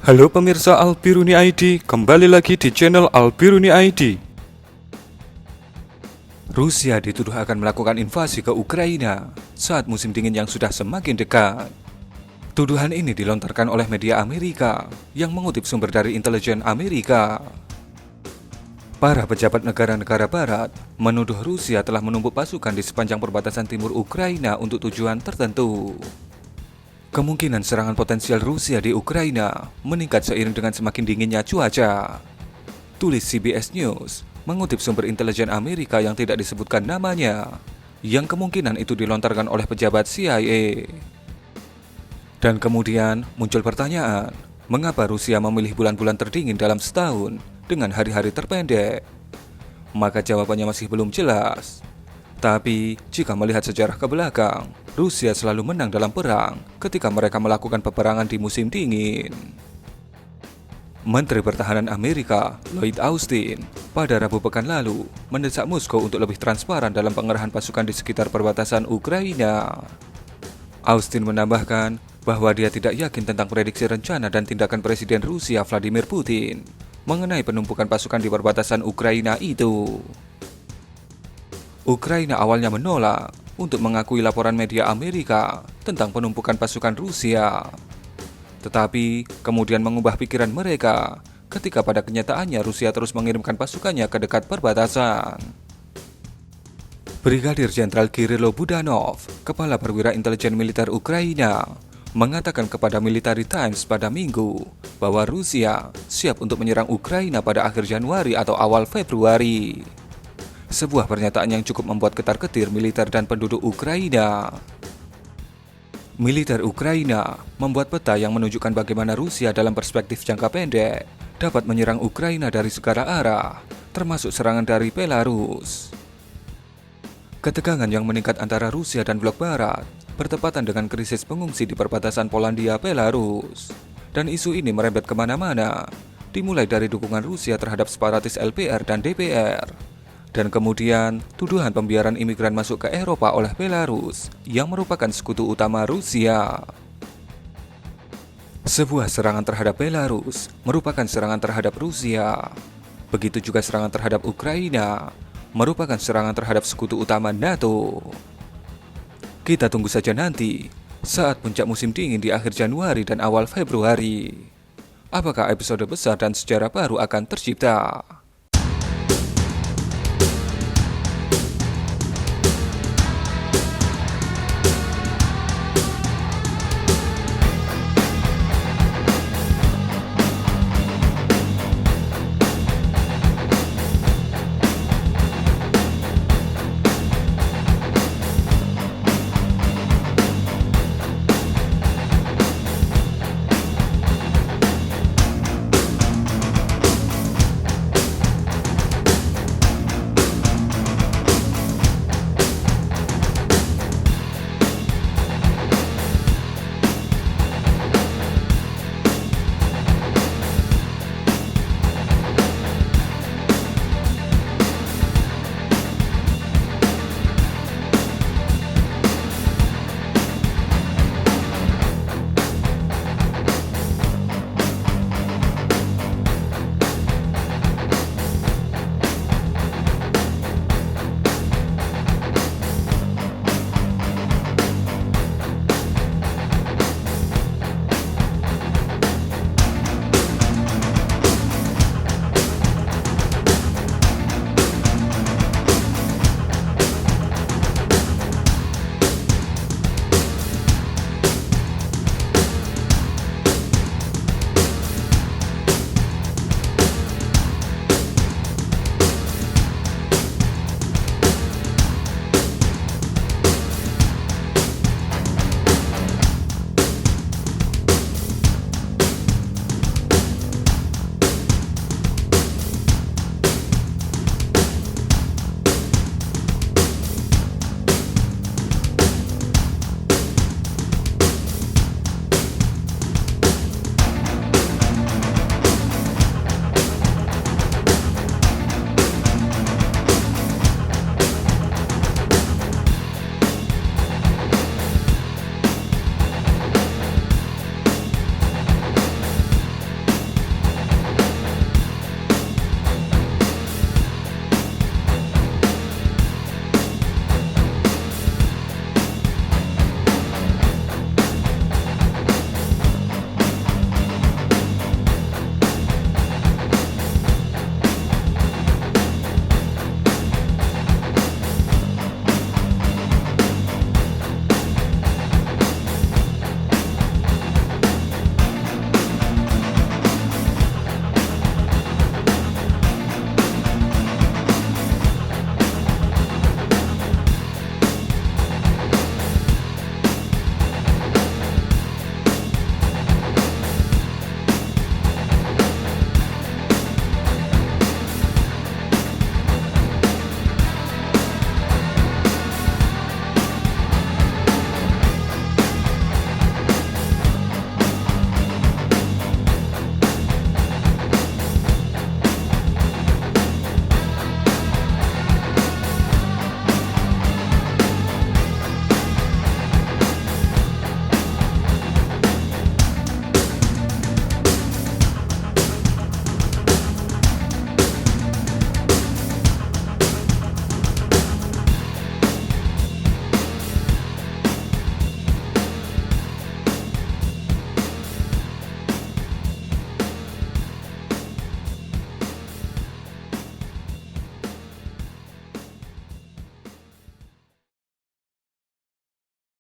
Halo pemirsa Albiruni ID, kembali lagi di channel Albiruni ID. Rusia dituduh akan melakukan invasi ke Ukraina saat musim dingin yang sudah semakin dekat. Tuduhan ini dilontarkan oleh media Amerika yang mengutip sumber dari intelijen Amerika. Para pejabat negara-negara barat menuduh Rusia telah menumpuk pasukan di sepanjang perbatasan timur Ukraina untuk tujuan tertentu. Kemungkinan serangan potensial Rusia di Ukraina meningkat seiring dengan semakin dinginnya cuaca. Tulis CBS News mengutip sumber intelijen Amerika yang tidak disebutkan namanya, yang kemungkinan itu dilontarkan oleh pejabat CIA. Dan kemudian muncul pertanyaan, mengapa Rusia memilih bulan-bulan terdingin dalam setahun dengan hari-hari terpendek? Maka jawabannya masih belum jelas. Tapi, jika melihat sejarah ke belakang, Rusia selalu menang dalam perang ketika mereka melakukan peperangan di musim dingin. Menteri Pertahanan Amerika, Lloyd Austin, pada Rabu pekan lalu mendesak Moskow untuk lebih transparan dalam pengerahan pasukan di sekitar perbatasan Ukraina. Austin menambahkan bahwa dia tidak yakin tentang prediksi rencana dan tindakan Presiden Rusia Vladimir Putin mengenai penumpukan pasukan di perbatasan Ukraina itu. Ukraina awalnya menolak untuk mengakui laporan media Amerika tentang penumpukan pasukan Rusia. Tetapi kemudian mengubah pikiran mereka ketika pada kenyataannya Rusia terus mengirimkan pasukannya ke dekat perbatasan. Brigadir Jenderal Kirilo Budanov, kepala perwira intelijen militer Ukraina, mengatakan kepada Military Times pada Minggu bahwa Rusia siap untuk menyerang Ukraina pada akhir Januari atau awal Februari. Sebuah pernyataan yang cukup membuat ketar-ketir militer dan penduduk Ukraina. Militer Ukraina membuat peta yang menunjukkan bagaimana Rusia dalam perspektif jangka pendek dapat menyerang Ukraina dari segala arah, termasuk serangan dari Belarus. Ketegangan yang meningkat antara Rusia dan blok Barat bertepatan dengan krisis pengungsi di perbatasan Polandia-Belarus. Dan isu ini merembet kemana-mana, dimulai dari dukungan Rusia terhadap separatis LPR dan DPR. Dan kemudian tuduhan pembiaran imigran masuk ke Eropa oleh Belarus yang merupakan sekutu utama Rusia. Sebuah serangan terhadap Belarus merupakan serangan terhadap Rusia. Begitu juga serangan terhadap Ukraina merupakan serangan terhadap sekutu utama NATO. Kita tunggu saja nanti saat puncak musim dingin di akhir Januari dan awal Februari. Apakah episode besar dan sejarah baru akan tercipta?